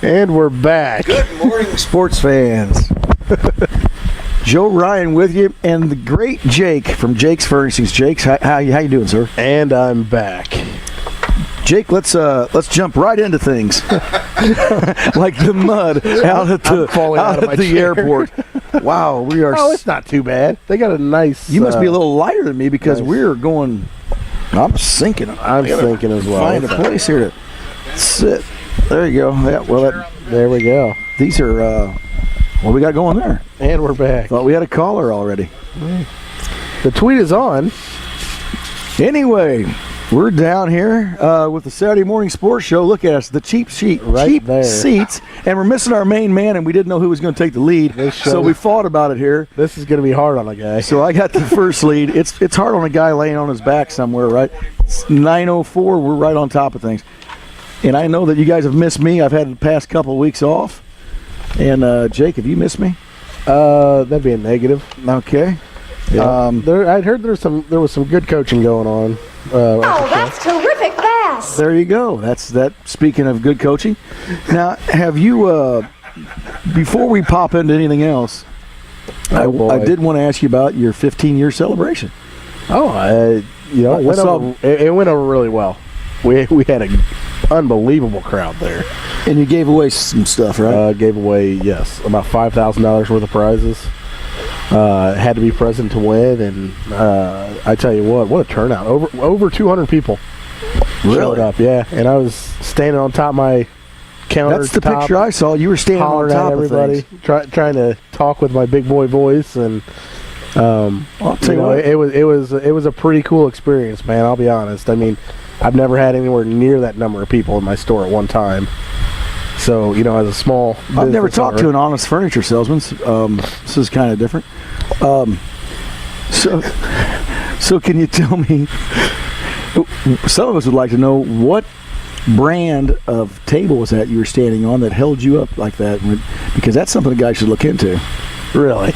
And we're back. Good morning, sports fans. Joe Ryan with you, and the great Jake from Jake's Furnishings. Jake, how you doing, sir? And I'm back. Jake, let's jump right into things. Like the mud out at the airport. Wow, we are. Oh, it's not too bad. They got a nice. You must be a little lighter than me because we're going. I'm sinking. I'm sinking as well. Find a place here to sit. There you go. Yeah, well, there we go. These are. What we got going there? And we're back. Thought we had a caller already. The tweet is on. Anyway, we're down here with the Saturday morning sports show. Look at us, the cheap seats, and we're missing our main man, and we didn't know who was going to take the lead, so we fought about it here. This is going to be hard on a guy. So I got the first lead. It's hard on a guy laying on his back somewhere, right? It's 9:04. We're right on top of things, and I know that you guys have missed me. I've had the past couple of weeks off. And, Jake, have you missed me? That'd be a negative. Okay. Yeah. I'd heard there was some good coaching going on. That's terrific pass. There you go. That's that. Speaking of good coaching. Now, have you, before we pop into anything else, I did want to ask you about your 15-year celebration. Oh, it went over really well. We had an unbelievable crowd there. And you gave away some stuff, right? Gave away, yes, about $5,000 worth of prizes. Had to be present to win, and I tell you what a turnout! Over 200 people showed up. Yeah, and I was standing on top of my counter. That's the picture I saw. You were standing on top of everybody, trying to talk with my big boy voice, and I'll tell you what, it was a pretty cool experience, man. I'll be honest. I mean, I've never had anywhere near that number of people in my store at one time. So, as a small I've never talked to an honest furniture salesman. This is kind of different. So can you tell me, some of us would like to know, what brand of table was that you were standing on that held you up like that? Because that's something a guy should look into. Really?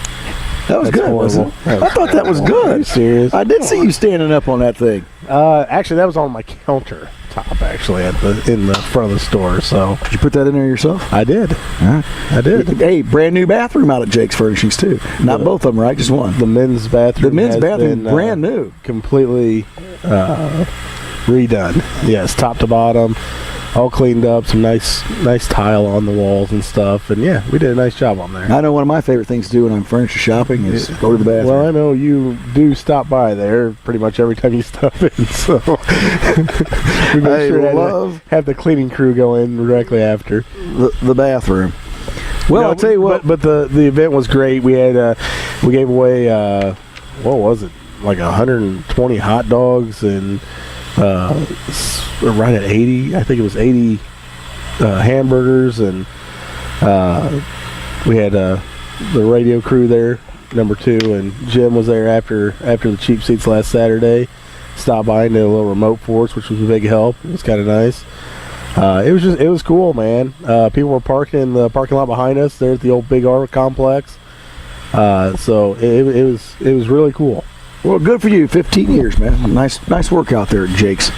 That was good, wasn't it? I thought that was good. Are you serious? I did see you standing up on that thing. Actually, that was on my counter top, actually, in the front of the store. So did you put that in there yourself? I did. I did. Hey, brand new bathroom out at Jake's Furnishings too. Not both of them, right? Just one. The men's bathroom. Been, brand new, completely redone. Yes, top to bottom, all cleaned up. Some nice tile on the walls and stuff. And yeah, we did a nice job on there. I know one of my favorite things to do when I'm furniture shopping is go to the bathroom. Well, I know you do stop by there pretty much every time you stop in. So we make sure to have the cleaning crew go in directly after the bathroom. Well, I'll tell you what. But the event was great. We had we gave away what was it, like 120 hot dogs and right at 80. I think it was 80 hamburgers, and we had the radio crew there, number 2, and Jim was there after the cheap seats last Saturday. Stopped by and did a little remote for us, which was a big help. It was kind of nice. It was cool, man. People were parking in the parking lot behind us there at the old Big R complex. So it was really cool. Well, good for you. 15 years, man. Nice work out there at Jake's.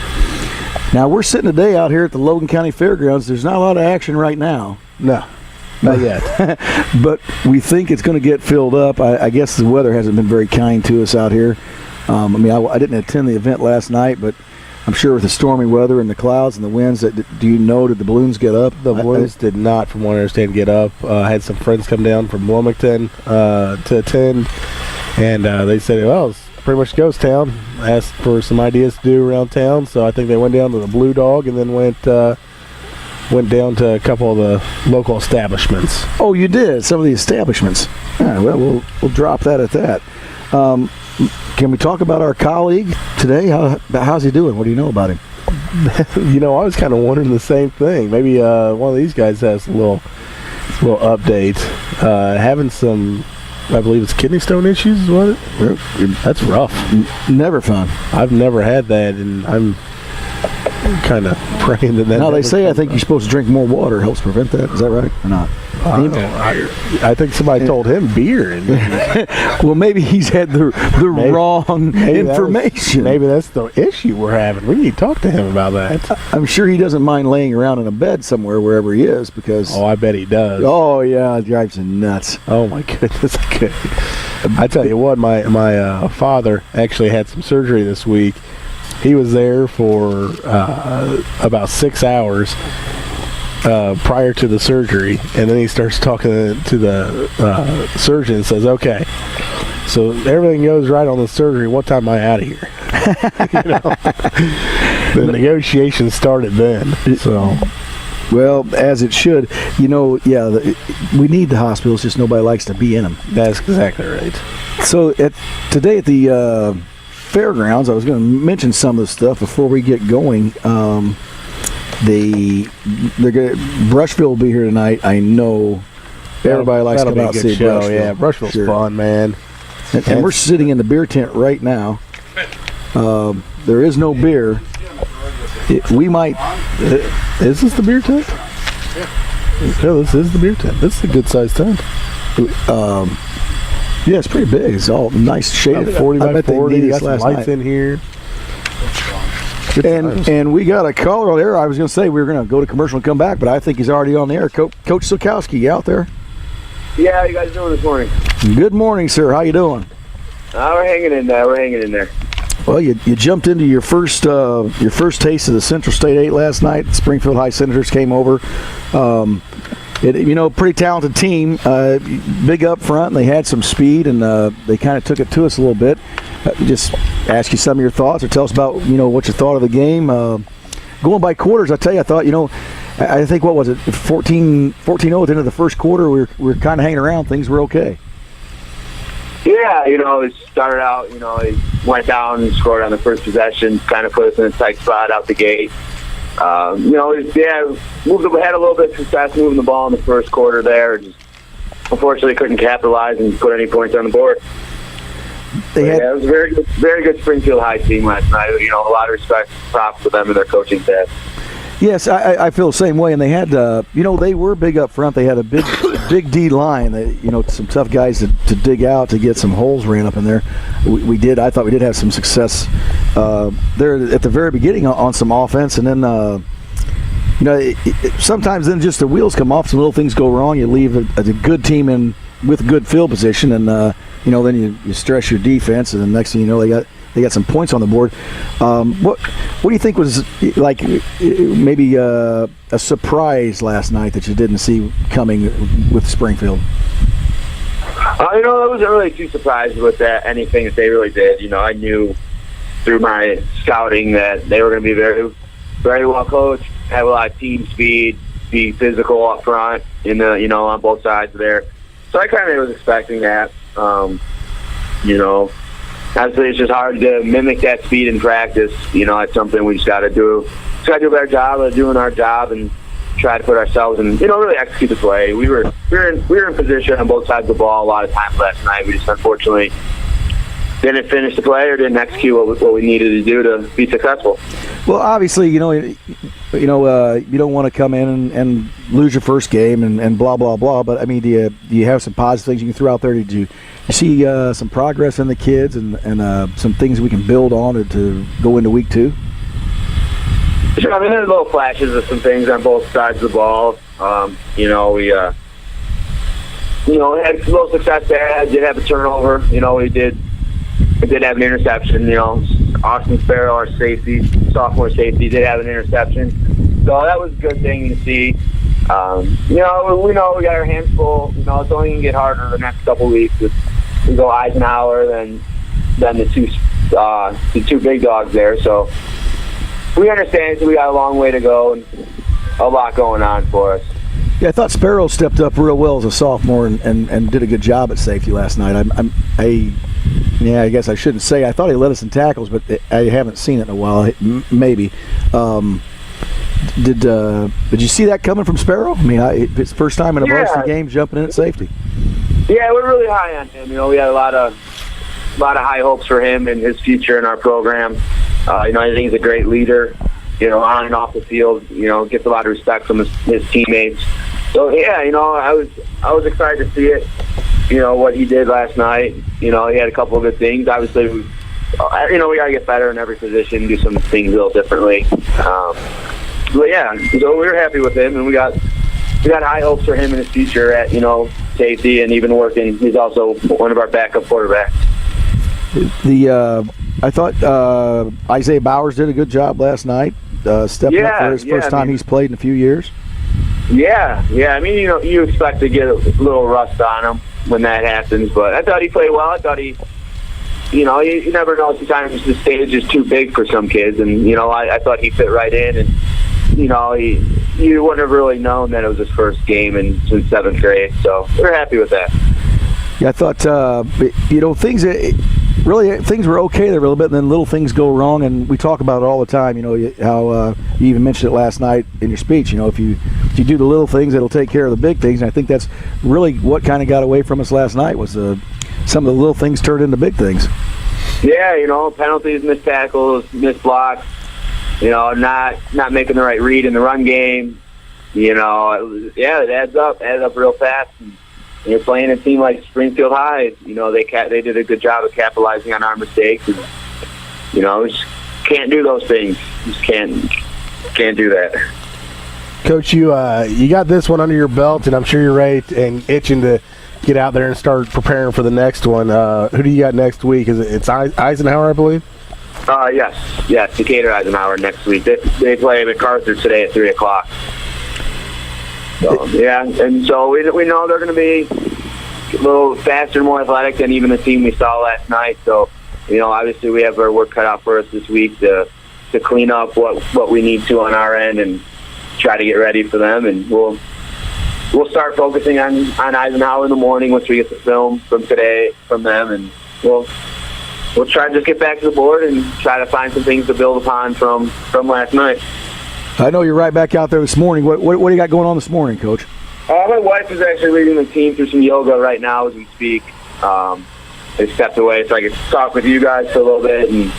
Now, we're sitting today out here at the Logan County Fairgrounds. There's not a lot of action right now. No, not yet. But we think it's going to get filled up. I guess the weather hasn't been very kind to us out here. I didn't attend the event last night, but I'm sure with the stormy weather and the clouds and the winds, did the balloons get up? The balloons did not, from what I understand, get up. I had some friends come down from Wilmington to attend, and they said, well, it's pretty much ghost town. Asked for some ideas to do around town, so I think they went down to the Blue Dog and then went down to a couple of the local establishments. Oh, you did? Some of the establishments. Yeah, well, we'll drop that at that. Can we talk about our colleague today? How's he doing? What do you know about him? I was kind of wondering the same thing. Maybe one of these guys has a little update. Having some, I believe it's kidney stone issues, was it? That's rough. Never fun. I've never had that, and I'm kind of praying that. Now, they say I think you're supposed to drink more water. Helps prevent that. Is that right or not? I think somebody told him beer. And well, maybe he's had the wrong information. Maybe that's the issue we're having. We need to talk to him about that. I'm sure he doesn't mind laying around in a bed somewhere wherever he is because. Oh, I bet he does. Oh yeah, it drives him nuts. Oh my goodness. I tell you what, my father actually had some surgery this week. He was there for about 6 hours prior to the surgery, and then he starts talking to the surgeon and says, "Okay, so everything goes right on the surgery. What time am I out of here?" The negotiations started then. So. Well, as it should. We need the hospitals, just nobody likes to be in them. That's exactly right. So today at the fairgrounds, I was going to mention some of the stuff before we get going. Brushville will be here tonight. I know everybody likes to come out and see Brushville. Yeah, Brushville's fun, man. And we're sitting in the beer tent right now. There is no beer. We might. Is this the beer tent? Yeah, this is the beer tent. This is a good sized tent. Yeah, it's pretty big. It's all nice shaded. 40 by 40. They Got some lights in here. And we got a caller on there. I was going to say we were going to go to commercial and come back, but I think he's already on the air. Coach Silkowski, you out there? Yeah, how you guys doing this morning? Good morning, sir. How you doing? We're hanging in there. Well, you jumped into your first taste of the Central State 8 last night. Springfield High Senators came over. Pretty talented team. Big up front, and they had some speed, and they kind of took it to us a little bit. Just ask you some of your thoughts, or tell us about what you thought of the game. Going by quarters, I tell you, I thought I think what was it 14-0 at the end of the first quarter. We were kind of hanging around. Things were okay. Yeah, it started out, he went down and scored on the first possession, kind of put us in a tight spot out the gate. Had a little bit of success moving the ball in the first quarter there. Just unfortunately couldn't capitalize and put any points on the board. It was a very good Springfield High team last night. A lot of respect, props to them and their coaching staff. Yes, I feel the same way. And they had, they were big up front. They had a big D line. Some tough guys to dig out to get some holes ran up in there. I thought we did have some success there at the very beginning on some offense, and then sometimes then just the wheels come off. Some little things go wrong. You leave a good team in with good field position, and then you stress your defense, and the next thing you know, they got some points on the board. What do you think was like maybe a surprise last night that you didn't see coming with Springfield? I wasn't really too surprised with anything that they really did. I knew through my scouting that they were going to be very, very well coached, have a lot of team speed, be physical up front, on both sides there. So I kind of was expecting that. Obviously, it's just hard to mimic that speed in practice. It's something we just got to do. Just got to do a better job of doing our job and try to put ourselves in, really execute the play. We were in position on both sides of the ball a lot of times last night. We just unfortunately didn't finish the play or didn't execute what we needed to do to be successful. Well, obviously, you don't want to come in and lose your first game and blah blah blah. But I mean, do you have some positive things you can throw out there? Did you see some progress in the kids and some things we can build on to go into week 2? Sure. I mean, there's little flashes of some things on both sides of the ball. We had a little success there. I did have a turnover. We did have an interception. Austin Sparrow, our sophomore safety, did have an interception. So that was a good thing to see. We know we got our hands full. It's only going to get harder the next couple of weeks. We go Eisenhower, then the two big dogs there. So we understand we got a long way to go and a lot going on for us. Yeah, I thought Sparrow stepped up real well as a sophomore and did a good job at safety last night. I guess I shouldn't say I thought he led us in tackles, but I haven't seen it in a while. Maybe. Did you see that coming from Sparrow? I mean, it's the first time in a varsity game jumping in at safety. Yeah, we're really high on him. We had a lot of high hopes for him and his future in our program. I think he's a great leader. On and off the field, gets a lot of respect from his teammates. So yeah, I was excited to see it. What he did last night. He had a couple of good things. Obviously, we gotta get better in every position, do some things a little differently. But yeah, so we were happy with him, and we got high hopes for him in his future at safety and even working. He's also one of our backup quarterbacks. I thought Isaiah Bowers did a good job last night, stepping up for his first time he's played in a few years. Yeah. I mean, you expect to get a little rust on him when that happens, but I thought he played well. I thought he, you never know. Sometimes the stage is too big for some kids, and I thought he fit right in, and you wouldn't have really known that it was his first game since 7th grade. So we're happy with that. Yeah, I thought things were okay there a little bit, and then little things go wrong, and we talk about it all the time. How you even mentioned it last night in your speech. If you do the little things, it'll take care of the big things. And I think that's really what kind of got away from us last night was some of the little things turned into big things. Yeah, penalties, missed tackles, missed blocks. Not making the right read in the run game. It adds up real fast. And you're playing a team like Springfield High. They did a good job of capitalizing on our mistakes. And, just can't do those things. Just can't do that. Coach, you got this one under your belt, and I'm sure you're ready and itching to get out there and start preparing for the next one. Who do you got next week? It's Eisenhower, I believe? Yes, Decatur Eisenhower next week. They play MacArthur today at 3 o'clock. So, yeah, and so we know they're going to be a little faster, more athletic than even the team we saw last night. So, obviously we have our work cut out for us this week to clean up what we need to on our end and try to get ready for them. And we'll start focusing on Eisenhower in the morning once we get the film from today from them, and we'll try to just get back to the board and try to find some things to build upon from last night. I know you're right back out there this morning. What do you got going on this morning, Coach? My wife is actually leading the team through some yoga right now as we speak. They stepped away so I could talk with you guys for a little bit and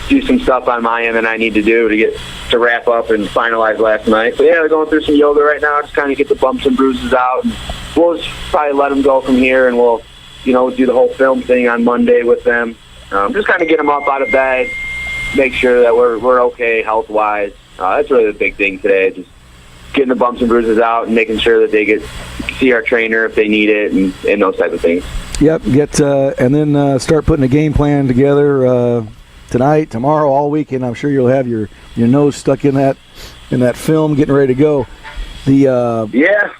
do some stuff on my end that I need to do to wrap up and finalize last night. But yeah, they're going through some yoga right now, just kind of get the bumps and bruises out. And we'll just probably let them go from here, and we'll do the whole film thing on Monday with them. Just kind of get them up out of bed, make sure that we're okay health-wise. That's really the big thing today, just getting the bumps and bruises out and making sure that they get to see our trainer if they need it and those type of things. Yep, and then start putting a game plan together tonight, tomorrow, all weekend. I'm sure you'll have your nose stuck in that film, getting ready to go. Yeah,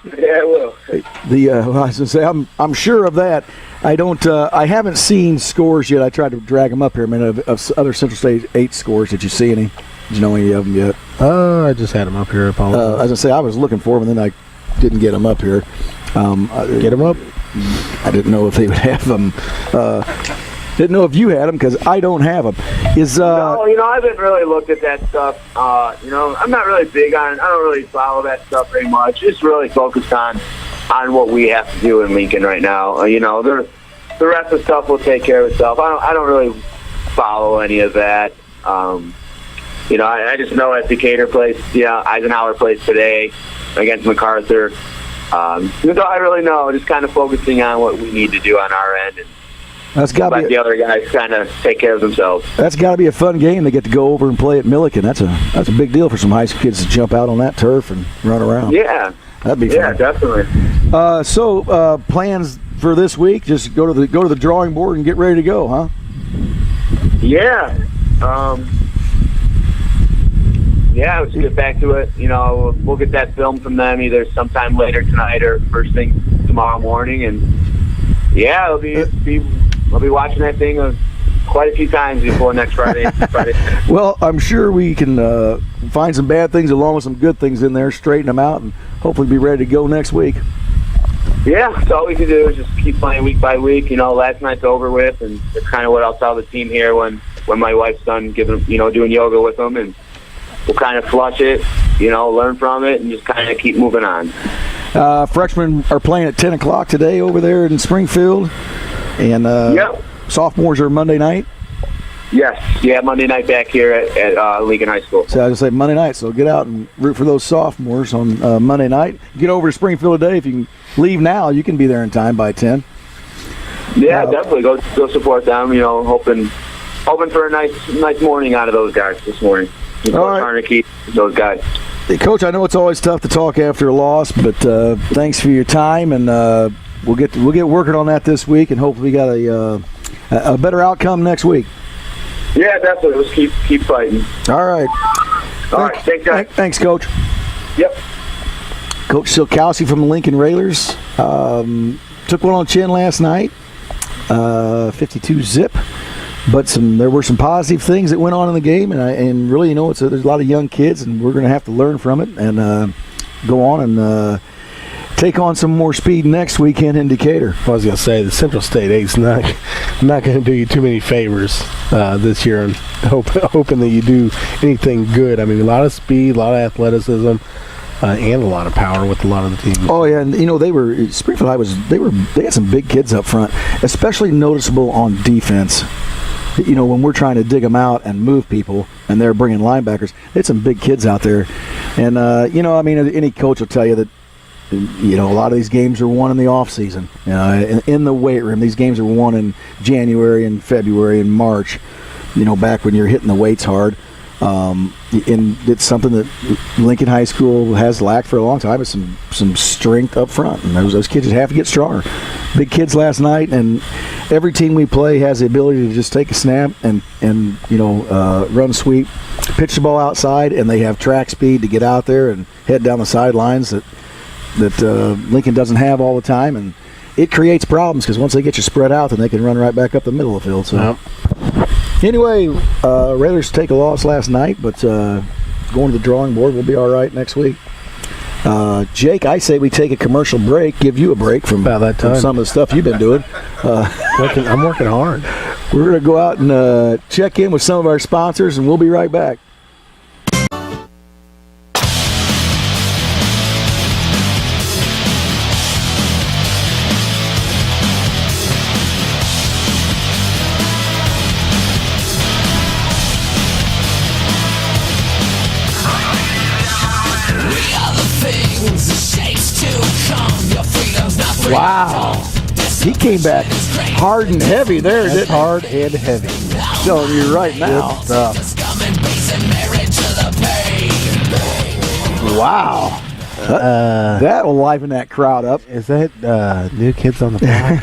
it will. I was gonna say I'm sure of that. I haven't seen scores yet. I tried to drag them up here, man, of other Central State 8 scores. Did you see any? Did you know any of them yet? I just had them up here. I apologize. I was gonna say I was looking for them, and then I didn't get them up here. Get them up. I didn't know if they would have them. Didn't know if you had them because I don't have them. No, I haven't really looked at that stuff. I'm not really big on it. I don't really follow that stuff very much. Just really focused on what we have to do in Lincoln right now. The rest of the stuff will take care of itself. I don't really follow any of that. I just know that Decatur plays, Eisenhower plays today against MacArthur. I really know, just kind of focusing on what we need to do on our end, and let the other guys kind of take care of themselves. That's got to be a fun game to get to go over and play at Milliken. That's a big deal for some high school kids to jump out on that turf and run around. Yeah, that'd be fun. Yeah, definitely. So plans for this week? Just go to the drawing board and get ready to go, huh? Yeah. Let's get back to it. We'll get that film from them either sometime later tonight or first thing tomorrow morning, and I'll be watching that thing quite a few times before next Friday. Well, I'm sure we can find some bad things along with some good things in there, straighten them out, and hopefully be ready to go next week. Yeah, that's all we can do is just keep playing week by week. Last night's over with, and it's kind of what I'll tell the team here when my wife's done doing yoga with them, and we'll kind of flush it, learn from it, and just kind of keep moving on. Freshmen are playing at 10 o'clock today over there in Springfield, and sophomores are Monday night. Yes. Yeah, Monday night back here at Lincoln High School. So I was going to say Monday night, so get out and root for those sophomores on Monday night. Get over to Springfield today. If you can leave now, you can be there in time by 10. Yeah, definitely. Go support them, hoping for a nice morning out of those guys this morning. All right. Carnegie, those guys. Hey, Coach, I know it's always tough to talk after a loss, but thanks for your time, and we'll get working on that this week, and hopefully we got a better outcome next week. Yeah, definitely. Let's keep fighting. All right. All right. Thanks, guys. Thanks, Coach. Yep. Coach Silkowski from the Lincoln Railers took one on chin last night, 52 zip. But there were some positive things that went on in the game, and really, there's a lot of young kids, and we're going to have to learn from it and go on and take on some more speed next weekend in Decatur. I was going to say the Central State 8's not going to do you too many favors this year, and hoping that you do anything good. I mean, a lot of speed, a lot of athleticism, and a lot of power with a lot of the teams. Oh yeah, and Springfield High they had some big kids up front, especially noticeable on defense. When we're trying to dig them out and move people, and they're bringing linebackers, they had some big kids out there. And any coach will tell you that a lot of these games are won in the off season. In the weight room, these games are won in January and February and March. Back when you're hitting the weights hard. And it's something that Lincoln High School has lacked for a long time, is some strength up front, and those kids just have to get stronger. Big kids last night, and every team we play has the ability to just take a snap and run sweep, pitch the ball outside, and they have track speed to get out there and head down the sidelines that Lincoln doesn't have all the time, and it creates problems because once they get you spread out, then they can run right back up the middle of the field. So. Yep. Anyway, Railers take a loss last night, but going to the drawing board, we'll be all right next week. Jake, I say we take a commercial break, give you a break from some of the stuff you've been doing. I'm working hard. We're going to go out and check in with some of our sponsors, and we'll be right back. Wow. He came back hard and heavy there, didn't he? Hard and heavy. Telling you right now. Good stuff. Wow. That'll liven that crowd up. Is that New Kids on the Block?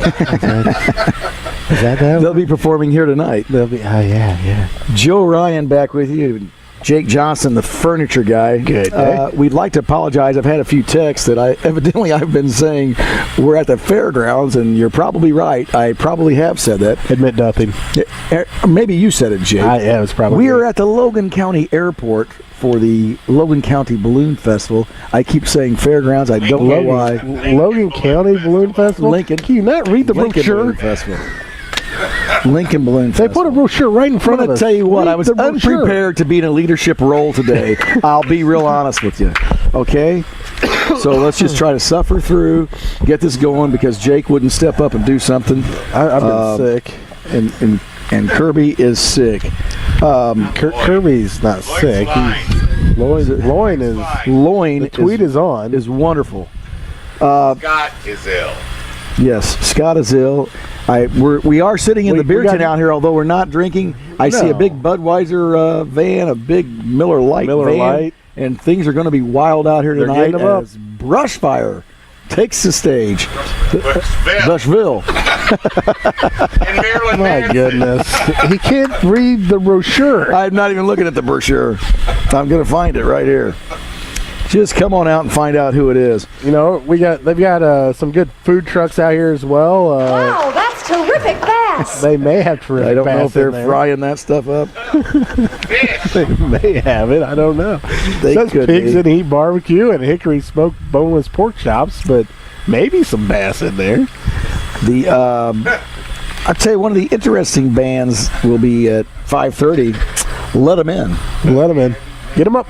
Is that them? They'll be performing here tonight. They'll be. Oh, yeah. Joe Ryan back with you. Jake Johnston, the furniture guy. Good. We'd like to apologize. I've had a few texts that I've been saying we're at the fairgrounds, and you're probably right. I probably have said that. Admit nothing. Maybe you said it, Jake. Yeah, it was probably. We are at the Logan County Airport for the Logan County Balloon Festival. I keep saying fairgrounds. I don't know why. Logan County Balloon Festival? Lincoln. Can you not read the brochure? Balloon Festival. Lincoln Balloon Festival. They put a brochure right in front of us. I'm going to tell you what, I was unprepared to be in a leadership role today. I'll be real honest with you. Okay? So let's just try to suffer through, get this going, because Jake wouldn't step up and do something. I've been sick. And Kirby is sick. Kirby's not sick. Loin is. The tweet is on. Is wonderful. Scott is ill. Yes, Scott is ill. We are sitting in the beer tent out here, although we're not drinking. I see a big Budweiser van, a big Miller Lite van, and things are going to be wild out here tonight as Brushfire takes the stage. Brushville. In Maryland, My goodness. He can't read the brochure. I'm not even looking at the brochure. I'm going to find it right here. Just come on out and find out who it is. They've got some good food trucks out here as well. Wow, that's terrific bass. They may have terrific bass. I don't know if they're frying that stuff up. They may have it. I don't know. They It says could Pigs be. and Heat Barbecue and Hickory Smoked Boneless Pork Chops, but maybe some bass in there. I'll tell you, one of the interesting bands will be at 5:30. Let 'em in. Let them in. Get them up.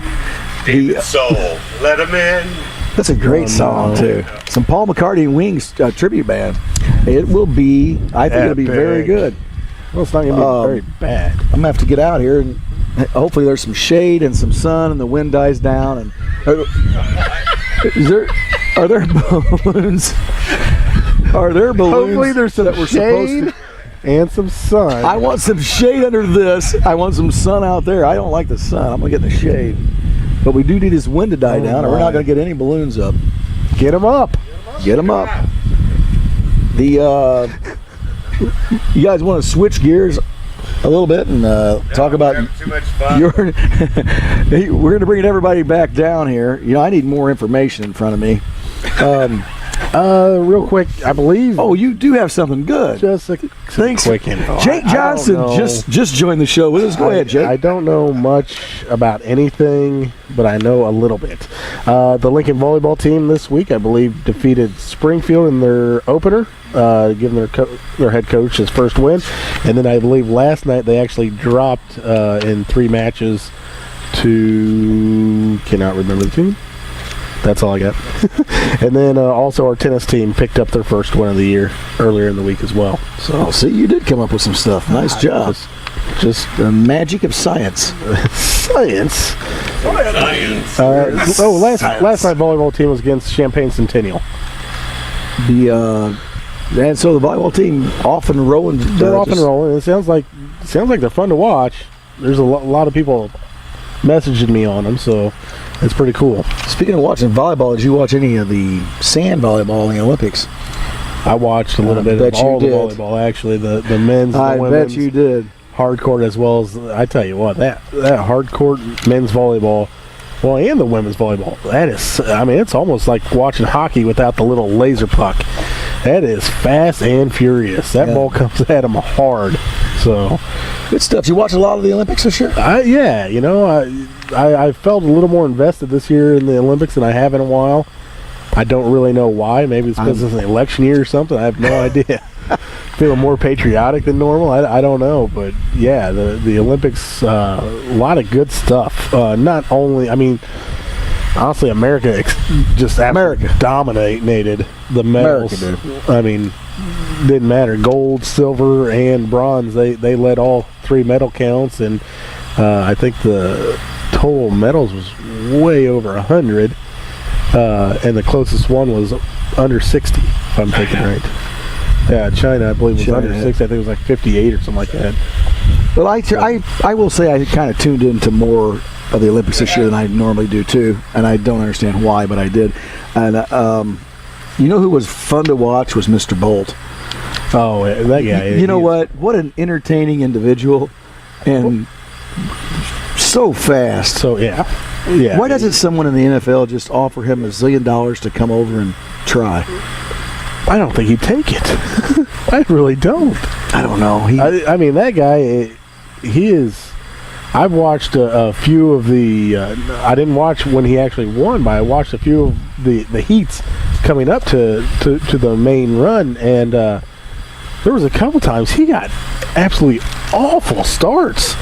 David Soul, let him in. That's a great song, too. Some Paul McCartney and Wings tribute band. It will be, I think it'll be very good. Well, it's not going to be very bad. I'm going to have to get out here, and hopefully there's some shade and some sun, and the wind dies down. And are there balloons? Are there balloons? Hopefully there's some that we're shade and some sun. I want some shade under this. I want some sun out there. I don't like the sun. I'm going to get in the shade. But we do need this wind to die down, or we're not going to get any balloons up. Get them up. Get them up. You guys want to switch gears a little bit and talk about too much fun. we're going to bring everybody back down here. I need more information in front of me. Real quick, I believe. Oh, you do have something good. Just a quick info. Jake Johnston just joined the show with us. Go ahead, Jake. I don't know much about anything, but I know a little bit. The Lincoln volleyball team this week, I believe, defeated Springfield in their opener, giving their head coach his first win. And then I believe last night they actually dropped in 3 matches to, cannot remember the team. That's all I got. And then also our tennis team picked up their first win of the year earlier in the week as well. So see, you did come up with some stuff. Nice job. Just the magic of science. Science. Last night volleyball team was against Champaign Centennial. And so the volleyball team off and rolling. They're off and rolling. It sounds like they're fun to watch. There's a lot of people messaging me on them, so it's pretty cool. Speaking of watching volleyball, did you watch any of the sand volleyball in the Olympics? I watched a little bit of all the volleyball, actually. The men's and the women's. I bet you did. Hard court as well as, I tell you what, that hard court men's volleyball, well, and the women's volleyball, that is, it's almost like watching hockey without the little laser puck. That is fast and furious. That ball comes at them hard. So good stuff. You watch a lot of the Olympics this year? Yeah. I felt a little more invested this year in the Olympics than I have in a while. I don't really know why. Maybe it's because it's an election year or something. I have no idea. Feeling more patriotic than normal. I don't know, but yeah, the Olympics, a lot of good stuff. Not only, honestly, America just dominated the medals. Didn't matter. Gold, silver, and bronze. They led all 3 medal counts, and I think the total medals was way over 100, and the closest one was under 60, if I'm thinking right. Yeah, China, I believe, was under 60. I think it was like 58 or something like that. Well, I will say I kind of tuned into more of the Olympics this year than I normally do, too, and I don't understand why, but I did. And who was fun to watch was Mr. Bolt. Oh, that guy. You know what? What an entertaining individual, and so fast. So, yeah. Why doesn't someone in the NFL just offer him $1 zillion to come over and try? I don't think he'd take it. I really don't. I don't know. That guy, he is. I've watched a few of the. I didn't watch when he actually won, but I watched a few of the heats coming up to the main run, and there was a couple times he got absolutely awful starts.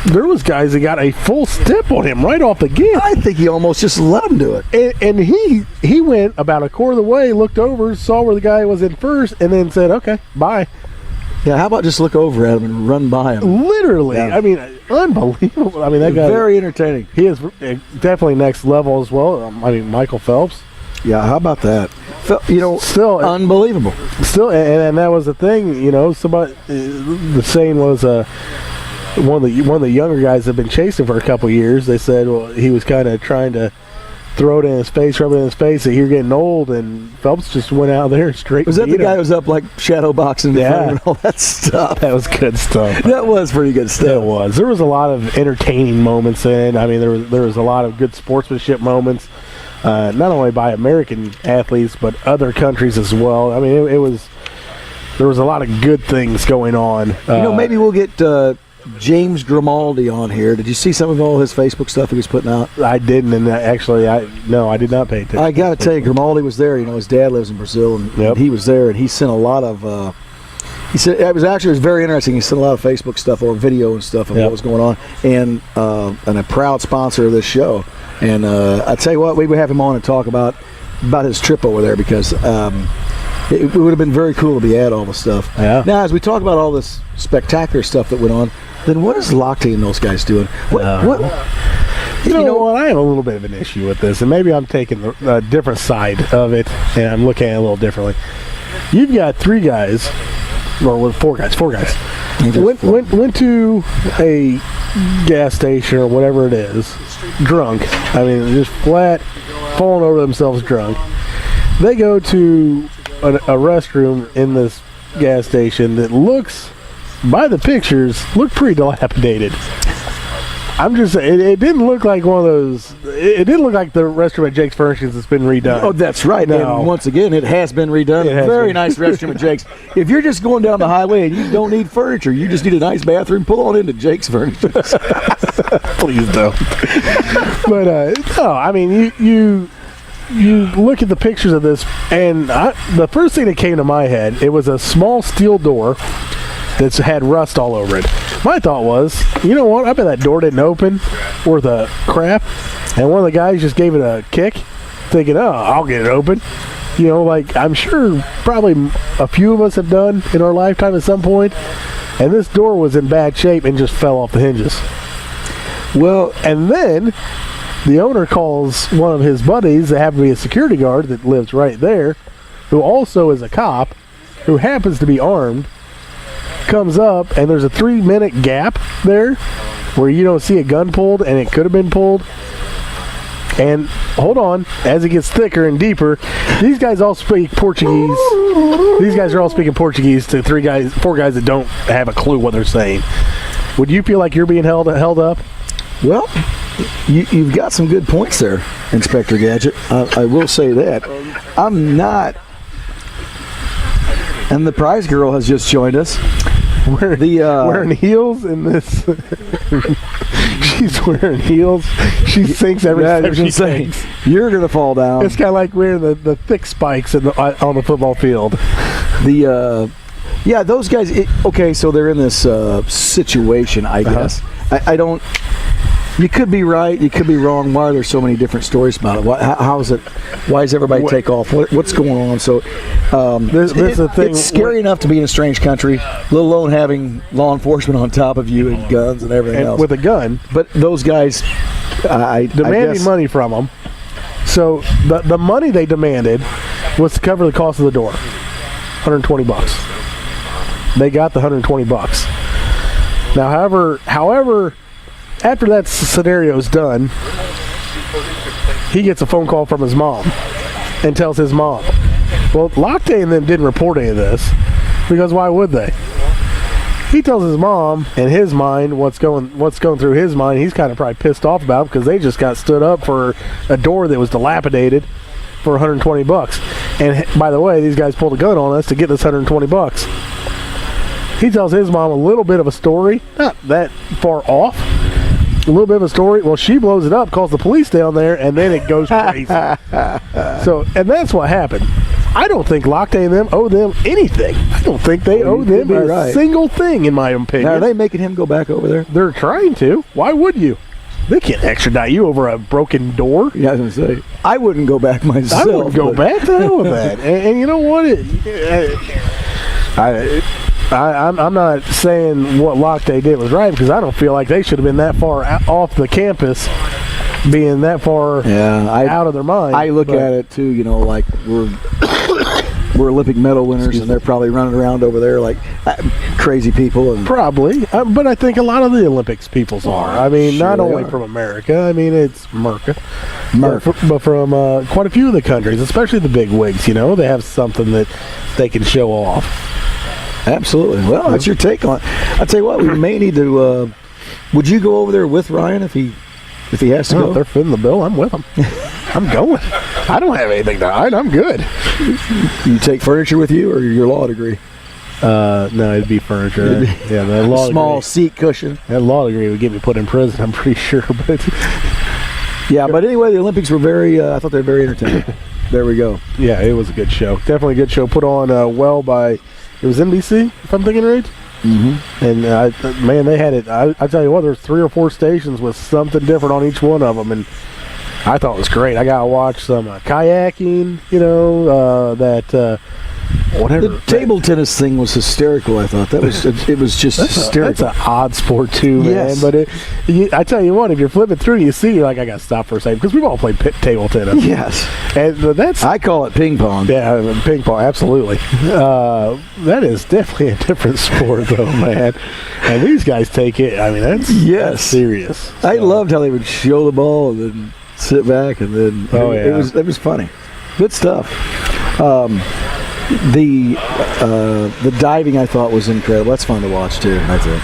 There was guys that got a full step on him right off the gate. I think he almost just let him do it. And he went about a quarter of the way, looked over, saw where the guy was in first, and then said, okay, bye. Yeah, how about just look over at him and run by him? Literally. Yeah. Unbelievable. That guy. Very entertaining. He is definitely next level as well. Michael Phelps. Yeah, how about that? Still unbelievable. Still, and that was the thing, somebody, the saying was, one of the younger guys that have been chasing for a couple years. They said, well, he was kind of trying to throw it in his face, rub it in his face, that you're getting old, and Phelps just went out there and straight. Was that the guy who was up like shadow boxing and all that stuff? That was good stuff. That was pretty good stuff. It was. There was a lot of entertaining moments in. There was a lot of good sportsmanship moments, not only by American athletes but other countries as well. It was. There was a lot of good things going on. Maybe we'll get James Grimaldi on here. Did you see some of all his Facebook stuff he was putting out? I didn't, and actually, I did not pay attention. I got to tell you, Grimaldi was there. His dad lives in Brazil, and he was there, and he sent a lot of. He said it was very interesting. He sent a lot of Facebook stuff or video and stuff of what was going on, and a proud sponsor of this show. And I tell you what, we would have him on and talk about his trip over there because. it would have been very cool to be at all the stuff. Yeah. Now, as we talk about all this spectacular stuff that went on, then what is Lochte and those guys doing? What? You know what? I have a little bit of an issue with this, and maybe I'm taking the different side of it, and I'm looking at it a little differently. You've got 3 guys, or 4 guys. Went to a gas station or whatever it is, drunk. I mean, just flat, falling over themselves drunk. They go to a restroom in this gas station that looks, by the pictures, look pretty dilapidated. I'm just saying, it didn't look like one of those. It didn't look like the restroom at Jake's Furnishings that's been redone. Oh, that's right. No. And once again, it has been redone. Very nice restroom at Jake's. If you're just going down the highway and you don't need furniture, you just need a nice bathroom, pull on into Jake's Furnishings. Please don't. But no, I mean, you look at the pictures of this, and the first thing that came to my head, it was a small steel door that's had rust all over it. My thought was, you know what? I bet that door didn't open worth a crap, and one of the guys just gave it a kick, thinking, "Oh, I'll get it open." You know, like I'm sure probably a few of us have done in our lifetime at some point. And this door was in bad shape and just fell off the hinges. Well, and then the owner calls one of his buddies that happened to be a security guard that lives right there, who also is a cop, who happens to be armed, comes up, and there's a 3-minute gap there where you don't see a gun pulled, and it could have been pulled. And hold on, as it gets thicker and deeper, these guys all speak Portuguese. These guys are all speaking Portuguese to 4 guys that don't have a clue what they're saying. Would you feel like you're being held up? Well, you've got some good points there, Inspector Gadget. I will say that. I'm not. And the prize girl has just joined us. Wearing heels in this. She's wearing heels. She sinks every step she takes. You're going to fall down. It's kind of like wearing the thick spikes on the football field. Yeah, those guys. Okay, so they're in this situation, I guess. I don't. You could be right. You could be wrong. Why are there so many different stories about it? How is it? Why does everybody take off? What's going on? So, this is the thing. It's scary enough to be in a strange country, let alone having law enforcement on top of you and guns and everything else. With a gun. But those guys, demanding money from them. So the money they demanded was to cover the cost of the door, $120. They got the $120. Now, however. After that scenario is done, he gets a phone call from his mom and tells his mom. Well, Lochte and them didn't report any of this because why would they? He tells his mom, in his mind, what's going through his mind. He's kind of probably pissed off about because they just got stood up for a door that was dilapidated for $120. And by the way, these guys pulled a gun on us to get this $120. He tells his mom a little bit of a story, not that far off. A little bit of a story. Well, she blows it up, calls the police down there, and then it goes crazy. And that's what happened. I don't think Lochte and them owe them anything. I don't think they owe them a single thing, in my opinion. Now, are they making him go back over there? They're trying to. Why would you? They can't extradite you over a broken door. Yeah, I was going to say. I wouldn't go back myself. I wouldn't go back to hell with that. And you know what? I'm not saying what Lochte did was right because I don't feel like they should have been that far off the campus, being that far out of their mind. I look at it too, you know, like we're Olympic medal winners and they're probably running around over there like crazy people. And probably, but I think a lot of the Olympics peoples are. I mean, sure not only from America. I mean, it's America. But from quite a few of the countries, especially the big wigs. You know, they have something that they can show off. Absolutely. Well, that's your take on it. I'll tell you what, we may need to. Would you go over there with Ryan if he has to go? If they're fitting the bill, I'm with them. I'm going. I don't have anything to hide. I'm good. You take furniture with you or your law degree? No, it'd be furniture. Yeah, the law small degree. Seat cushion. That law degree would get me put in prison, I'm pretty sure. But yeah, but anyway, the Olympics were I thought they were very entertaining. There we go. Yeah, it was a good show. Definitely a good show. Put on well by... It was NBC, if I'm thinking right. Mm-hmm. And, man, they had it. I tell you what, there's 3 or 4 stations with something different on each one of them. And I thought it was great. I got to watch some kayaking, you know, that whatever. The table tennis thing was hysterical. I thought that was it was just hysterical. That's an odd sport too, man. Yes. But I tell you what, if you're flipping through, you see, you're like, I got to stop for a second because we've all played table tennis. Yes, and that's I call it ping pong. yeah, ping pong, absolutely. That is definitely a different sport, though, man. And these guys take it. I mean, that's serious. I loved how they would show the ball and then sit back and then it was funny. Good stuff. The diving I thought was incredible. That's fun to watch too. I think.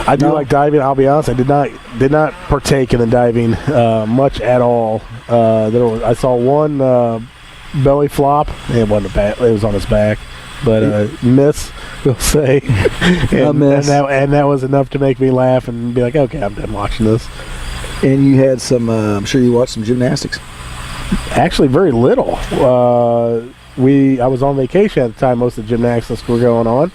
I do like diving. I'll be honest. I did not partake in the diving much at all. I saw one belly flop. It wasn't it was on his back, but miss. We'll say, and that was enough to make me laugh and be like, okay, I'm done watching this. And you had some. I'm sure you watched some gymnastics. Actually, very little. I was on vacation at the time. Most of the gymnastics were going on.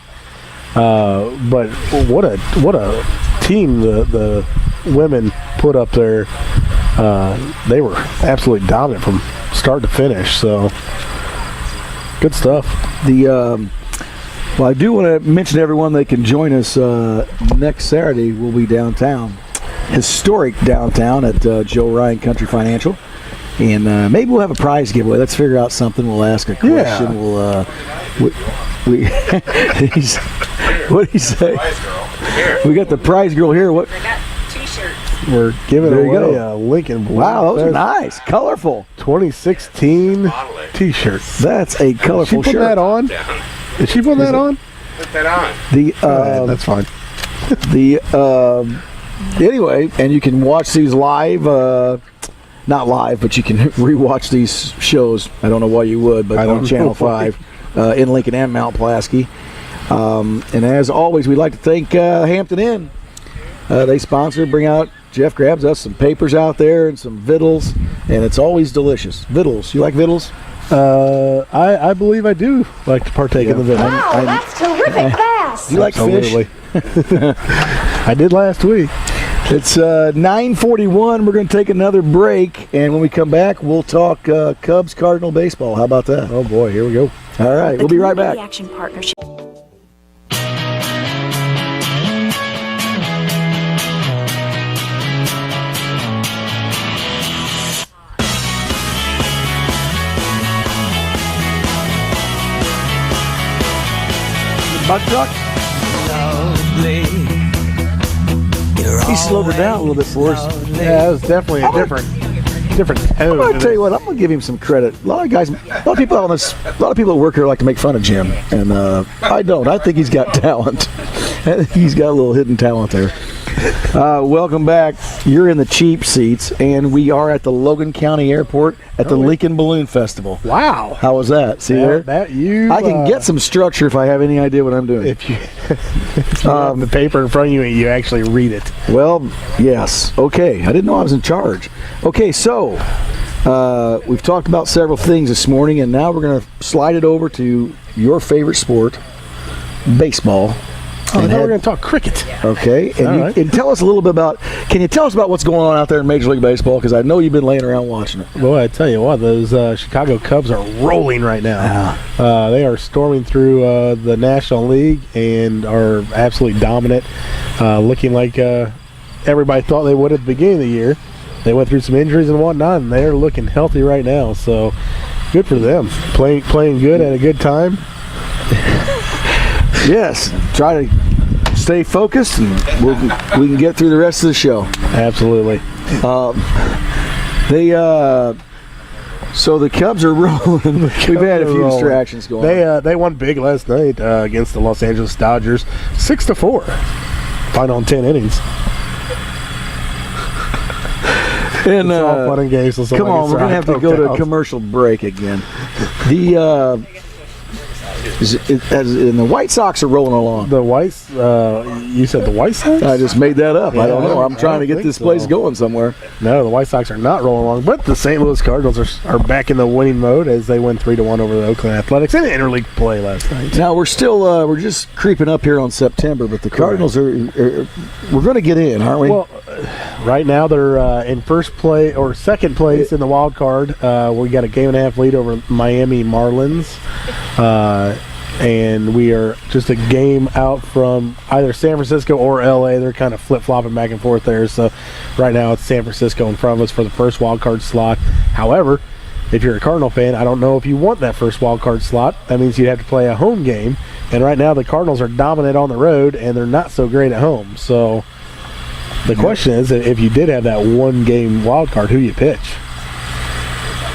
But what a team the women put up there. They were absolutely dominant from start to finish. So good stuff. Well, I do want to mention to everyone they can join us next Saturday. We'll be downtown, historic downtown at Joe Ryan Country Financial. And maybe we'll have a prize giveaway. Let's figure out something. We'll ask a question. Yeah. What do you say? We got the prize girl here. What? I got T-shirts. We're giving There you away go. a Lincoln Blue. Wow, those are nice, colorful. 2016 T-shirt. That's a Did she colorful put shirt. that on? Did she put that on? Put that on. That's fine. Anyway, and you can watch these live. Not live, but you can rewatch these shows. I don't know why you would, but on Channel 5 in Lincoln and Mount Pulaski. And as always, we'd like to thank Hampton Inn. They sponsor, bring out, Jeff grabs us some papers out there and some vittles, and it's always delicious. Vittles. You like vittles? I believe I do like to partake in the vittles. Wow, that's terrific fast. You like fish? I did last week. It's 9:41. We're going to take another break, and when we come back, we'll talk Cubs Cardinal baseball. How about that? Oh boy, here we go. All right, we'll be right back. Action Partnership. Buck truck. He slowed her down a little bit for us. Yeah, it was definitely a different tone. I'll tell you what, I'm gonna give him some credit. A lot of people that work here like to make fun of Jim, and I don't. I think he's got talent. He's got a little hidden talent there. Welcome back. You're in the cheap seats, and we are at the Logan County Airport at the Lincoln Balloon Festival. Wow. How was that? See there? I can get some structure if I have any idea what I'm doing. If you have the paper in front of you and you actually read it. Well, yes. Okay. I didn't know I was in charge. Okay, so we've talked about several things this morning, and now we're going to slide it over to your favorite sport, baseball. Oh, now we're going to talk cricket. Okay, and tell us a little bit about. Can you tell us about what's going on out there in Major League Baseball? Because I know you've been laying around watching it. Boy, I tell you what, those Chicago Cubs are rolling right now. They are storming through the National League and are absolutely dominant, looking like everybody thought they would at the beginning of the year. They went through some injuries and whatnot, and they're looking healthy right now. So, good for them. Playing good at a good time. Yes, try to stay focused, and we can get through the rest of the show. Absolutely. So the Cubs are rolling. We've had a few distractions going on. They won big last night against the Los Angeles Dodgers, 6-4. Final in 10 innings. And it's all fun and games. So come on, we're gonna have to go to a commercial break again. And the White Sox are rolling along. The Whites? You said the White Sox? I just made that up. Yeah, I don't know. I'm trying to get this place going somewhere. No, the White Sox are not rolling along. But the St. Louis Cardinals are back in the winning mode as they win 3-1 over the Oakland Athletics in interleague play last night. Now we're still we're just creeping up here on September, but the Cardinals are we're going to get in, aren't we? Well, right now they're in first place or second place in the wild card. We got a game and a half lead over Miami Marlins. and we are just a game out from either San Francisco or LA. They're kind of flip-flopping back and forth there. So right now it's San Francisco in front of us for the first wild card slot. However, if you're a Cardinal fan, I don't know if you want that first wild card slot. That means you'd have to play a home game. And right now the Cardinals are dominant on the road, and they're not so great at home. So the question is, if you did have that one-game wild card, who you pitch?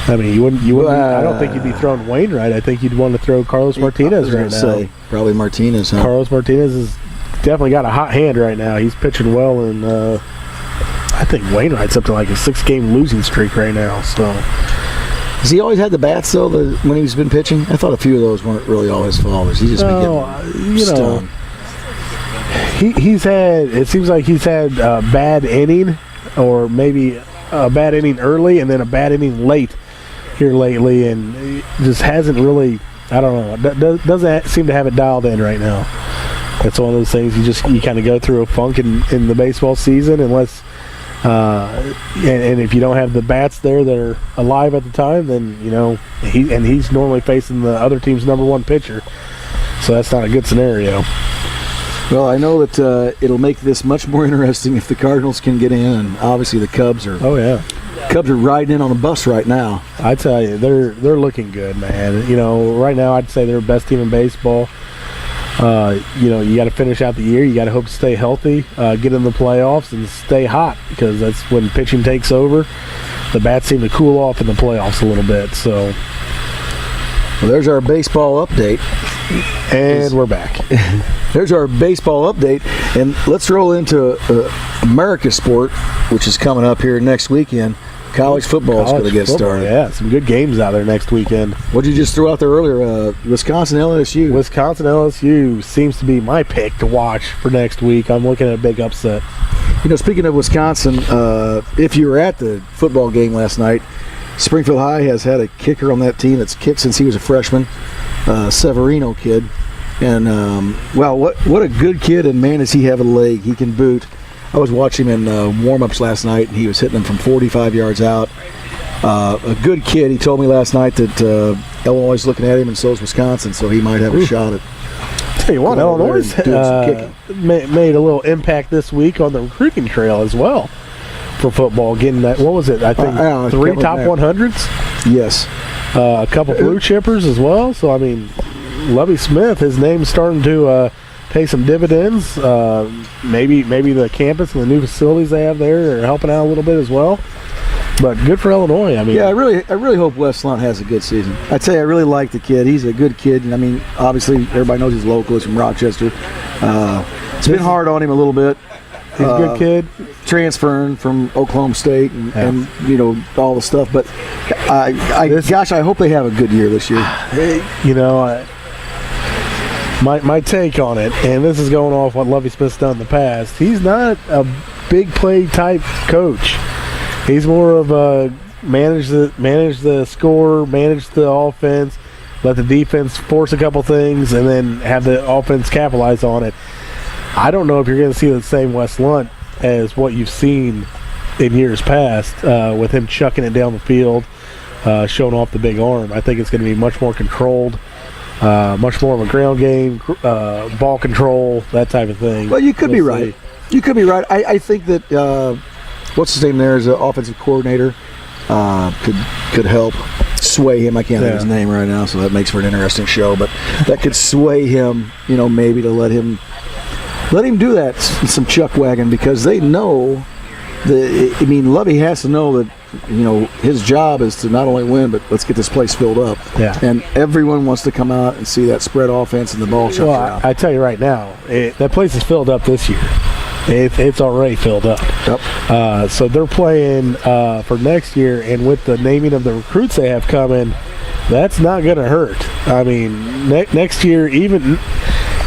I mean, you wouldn't. I don't think you'd be throwing Wainwright. I think you'd want to throw Carlos Martinez right now. Probably Martinez. Huh? Carlos Martinez has definitely got a hot hand right now. He's pitching well, and I think Wainwright's up to like a 6-game losing streak right now. So, has he always had the bats though? When he's been pitching, I thought a few of those weren't really all his fault. He just been getting stung. He's had. It seems like he's had a bad inning, or maybe a bad inning early, and then a bad inning late here lately, and it just hasn't really, I don't know, doesn't seem to have it dialed in right now. That's one of those things you kind of go through a funk in the baseball season, unless and if you don't have the bats there that are alive at the time, then he's normally facing the other team's number one pitcher, so that's not a good scenario. Well, I know that it'll make this much more interesting if the Cardinals can get in, and obviously the Cubs are. Oh yeah. Cubs are riding in on a bus right now. I tell you, they're looking good, man. Right now I'd say they're the best team in baseball. You got to finish out the year. You got to hope to stay healthy, get in the playoffs, and stay hot, because that's when pitching takes over. The bats seem to cool off in the playoffs a little bit. So, well, there's our baseball update, and we're back. There's our baseball update, and let's roll into America's sport, which is coming up here next weekend. College football is going to get started. Yeah, some good games out there next weekend. What did you just throw out there earlier? Wisconsin LSU. Wisconsin LSU seems to be my pick to watch for next week. I'm looking at a big upset. Speaking of Wisconsin, if you were at the football game last night, Springfield High has had a kicker on that team that's kicked since he was a freshman, Severino kid. And, what a good kid, and man, does he have a leg. He can boot. I was watching him in warm-ups last night, and he was hitting them from 45 yards out. A good kid. He told me last night that Illinois is looking at him, and so is Wisconsin, so he might have a shot at. Tell you what, Illinois made a little impact this week on the recruiting trail as well for football. Getting that, what was it? I think 3 top 100s. Yes. A couple blue chippers as well. So I mean, Lovie Smith, his name's starting to pay some dividends. Maybe the campus and the new facilities they have there are helping out a little bit as well. But good for Illinois. I mean, yeah, I really hope Wes Lunt has a good season. I'd say I really like the kid. He's a good kid. And I mean, obviously everybody knows he's local. He's from Rochester. It's been hard on him a little bit. He's a good kid. Transferring from Oklahoma State and all the stuff. But I hope they have a good year this year. My take on it, and this is going off what Lovie Smith's done in the past, he's not a big play type coach. He's more of a manage the score, manage the offense, let the defense force a couple things, and then have the offense capitalize on it. I don't know if you're going to see the same Wes Lunt as what you've seen in years past with him chucking it down the field, showing off the big arm. I think it's going to be much more controlled. Much more of a ground game, ball control, that type of thing. Well, you could be right. You could be right. I think that what's his name there is an offensive coordinator could help sway him. I can't think of his name right now, so that makes for an interesting show. But that could sway him, maybe to let him do that, some chuck wagon, because they know Lovie has to know that his job is to not only win, but let's get this place filled up. Yeah. And everyone wants to come out and see that spread offense and the ball chucked around. I tell you right now, that place is filled up this year. It's already filled up. Yep. So they're playing for next year, and with the naming of the recruits they have coming, that's not going to hurt. I mean, next year, even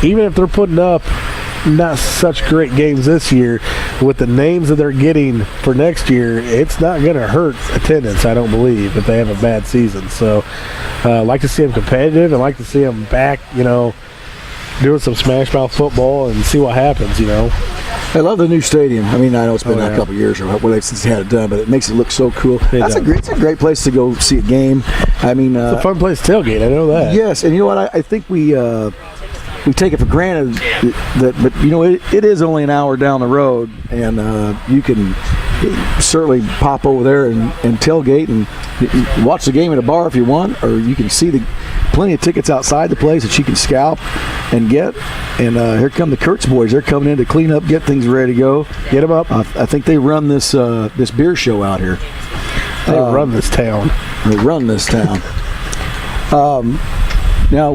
if they're putting up not such great games this year, with the names that they're getting for next year, it's not going to hurt attendance, I don't believe, if they have a bad season. So I like to see them competitive, and like to see them back, doing some smash mouth football and see what happens, I love the new stadium. I mean, I know it's been a couple years or whatever since they had it done, but it makes it look so cool. It's a great place to go see a game. I mean, it's a fun place to tailgate. I know that. Yes, and you know what? I think we take it for granted that, but you know, it is only an hour down the road, and you can certainly pop over there and tailgate and watch the game at a bar if you want, or you can see plenty of tickets outside the place that you can scalp and get. And here come the Kurtz boys. They're coming in to clean up, get things ready to go. Get them up. I think they run this beer show out here. They run this town. They run this town. Now,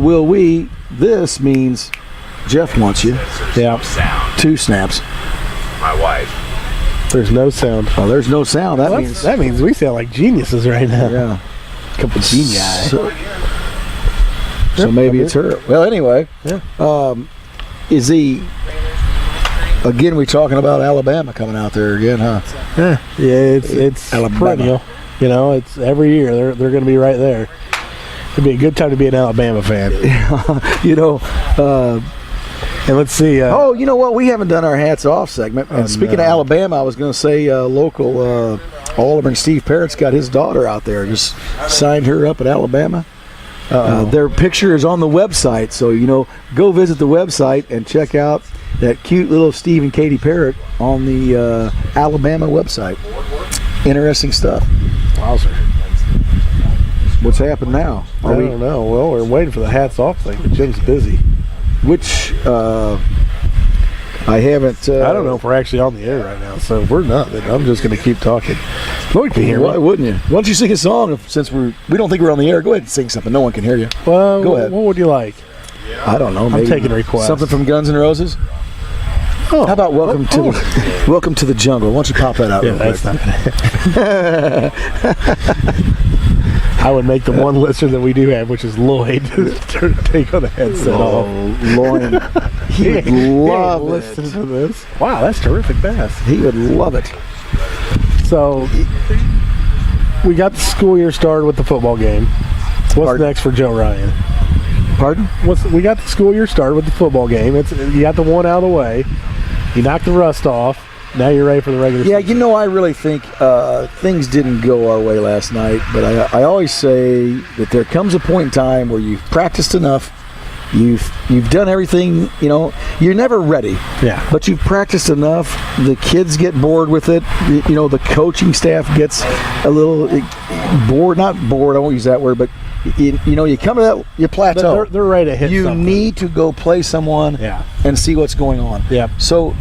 this means Jeff wants you. Yeah. 2 snaps. My wife. There's no sound. Oh, there's no sound. That means we sound like geniuses right now. Yeah. A couple of genius. So maybe it's her. Well, anyway. Yeah. Is he... Again, we're talking about Alabama coming out there again, huh? Yeah, it's Alabama. perennial. You know, it's every year they're going to be right there. It'd be a good time to be an Alabama fan. You know, and let's see. you know what? We haven't done our hats off segment. And speaking of Alabama, I was going to say local Alderman Steve Parrott's got his daughter out there. Just signed her up at Alabama. Their picture is on the website, so you know, go visit the website and check out that cute little Steve and Katie Parrott on the Alabama website. Interesting stuff. Wowzer. What's happened now? I don't know. Well, we're waiting for the hats off thing, but Jim's busy. Which I haven't. I don't know if we're actually on the air right now, so if we're not, then I'm just going to keep talking. Lloyd can hear me. Why wouldn't you? Why don't you sing a song since we don't think we're on the air? Go ahead and sing something. No one can hear you. Well, go ahead. What would you like? I don't know. Maybe I'm taking requests. Something from Guns N' Roses. Oh. How about Welcome to the Jungle? Why don't you pop that out? Yeah, real that's quick? not gonna I would make the one listener that we do have, which is Lloyd, to take on the headset off. Lloyd, he would love it. Listen to this. Wow, that's terrific bass. He would love it. So, we got the school year started with the football game. What's next for Joe Ryan? Pardon? We got the school year started with the football game. You got the one out of the way. You knocked the rust off. Now you're ready for the regular season. Yeah, you know, I really think things didn't go our way last night, but I always say that there comes a point in time where you've practiced enough, you've done everything, you know, you're never ready. Yeah. But you've practiced enough, the kids get bored with it, you know, the coaching staff gets a little bored, not bored, I won't use that word, but you know, you come to that, you plateau. They're ready to hit you something. need to go play someone and see what's going on. Yeah. So,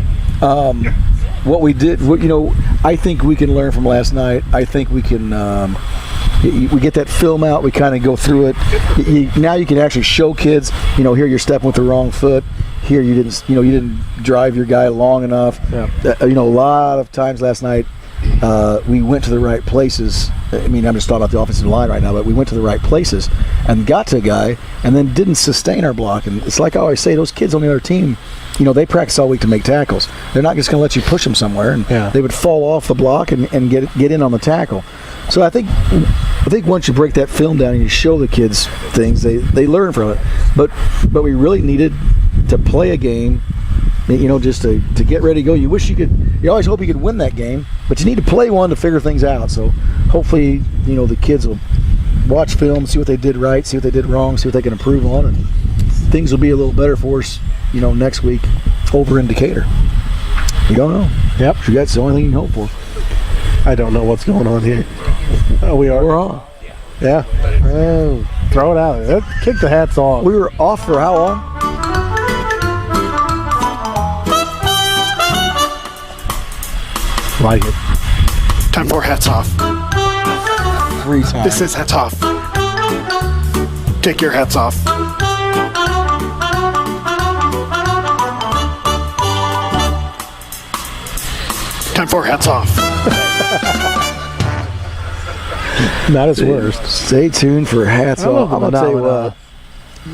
what we did, you know, I think we can learn from last night. I think we can, we get that film out, we kind of go through it. Now you can actually show kids, you know, here you're stepping with the wrong foot. Here you didn't drive your guy long enough. Yeah. You know, a lot of times last night, we went to the right places. I mean, I'm just talking about the offensive line right now, but we went to the right places and got to a guy and then didn't sustain our block. And it's like I always say, those kids on the other team, you know, they practice all week to make tackles. They're not just going to let you push them somewhere, and they would fall off the block and get in on the tackle. So I think once you break that film down and you show the kids things, they learn from it. But we really needed to play a game, you know, just to get ready to go. You always hope you could win that game, but you need to play one to figure things out. So hopefully, you know, the kids will watch film, see what they did right, see what they did wrong, see what they can improve on, and things will be a little better for us, you know, next week over in Decatur. You don't know. Yep. That's the only thing you can hope for. I don't know what's going on here. Oh, we're on. Yeah. Oh, throw it out. Kick the hats off. We were off for how long? Like it. Time for hats off. 3 times. This is hats off. Take your hats off. Time for hats off. Not his worst. Stay tuned for hats off. I'm going to tell you what.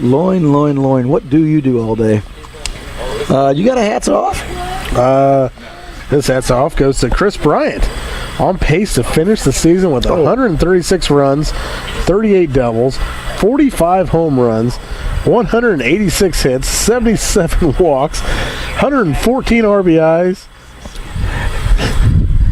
Loin, what do you do all day? You got a hats off? This hats off goes to Chris Bryant, on pace to finish the season with 136 runs, 38 doubles, 45 home runs, 186 hits, 77 walks, 114 RBIs,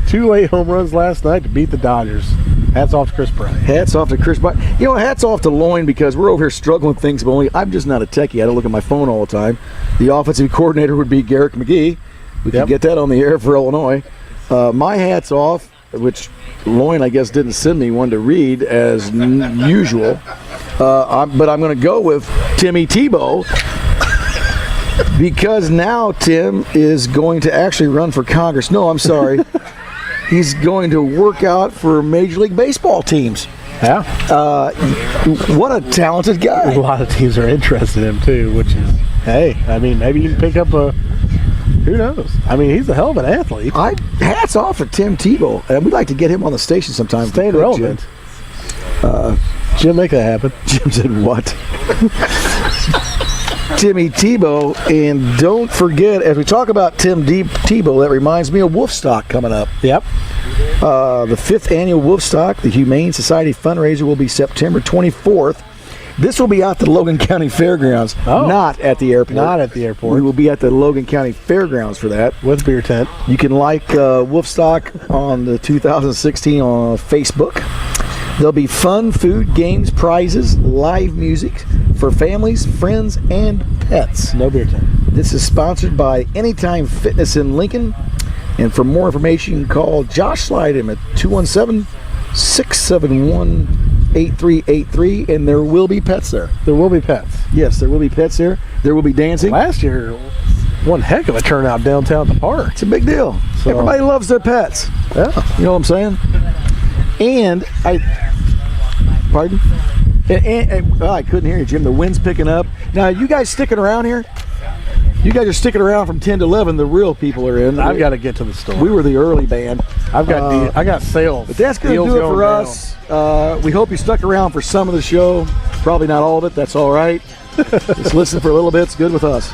2 late home runs last night to beat the Dodgers. Hats off to Chris Bryant. Hats off to Chris Bryant. You know, hats off to Loin because we're over here struggling with things, but I'm just not a techie. I don't look at my phone all the time. The offensive coordinator would be Garrick McGee. We can get that on the air for Illinois. My hat's off, which Loin, I guess, didn't send me one to read as usual. But I'm going to go with Timmy Tebow because now Tim is going to actually run for Congress. No, I'm sorry. He's going to work out for Major League Baseball teams. Yeah. What a talented guy. A lot of teams are interested in him, too, which is, hey, I mean, maybe you can pick up who knows? I mean, he's a hell of an athlete. Hats off to Tim Tebow. And we'd like to get him on the station sometime. Staying relevant. Jim, make that happen. Jim said, what? Timmy Tebow. And don't forget, as we talk about Tim Tebow, that reminds me of Wolfstock coming up. Yep. The 5th annual Wolfstock, the Humane Society fundraiser, will be September 24th. This will be at the Logan County Fairgrounds, not at the airport. Not at the airport. We will be at the Logan County Fairgrounds for that. With beer tent. You can like Wolfstock on the 2016 on Facebook. There'll be fun, food, games, prizes, live music for families, friends, and pets. No beer tent. This is sponsored by Anytime Fitness in Lincoln. And for more information, call Josh Slydham at 217-671-8383. And there will be pets there. There will be pets. Yes, there will be pets there. There will be dancing. Last year, one heck of a turnout downtown at the park. It's a big deal. So, everybody loves their pets. Yeah. You know what I'm saying? And pardon? I couldn't hear you, Jim. The wind's picking up. Now, you guys sticking around here? You guys are sticking around from 10 to 11. The real people are in. I've got to get to the store. We were the early band. I got sales. But that's going to do it for us. We hope you stuck around for some of the show. Probably not all of it. That's all right. Just listen for a little bit. It's good with us.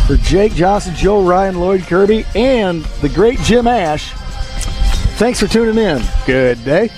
For Jake Johnston, Joe Ryan, Lloyd Kirby, and the great Jim Ash, thanks for tuning in. Good day.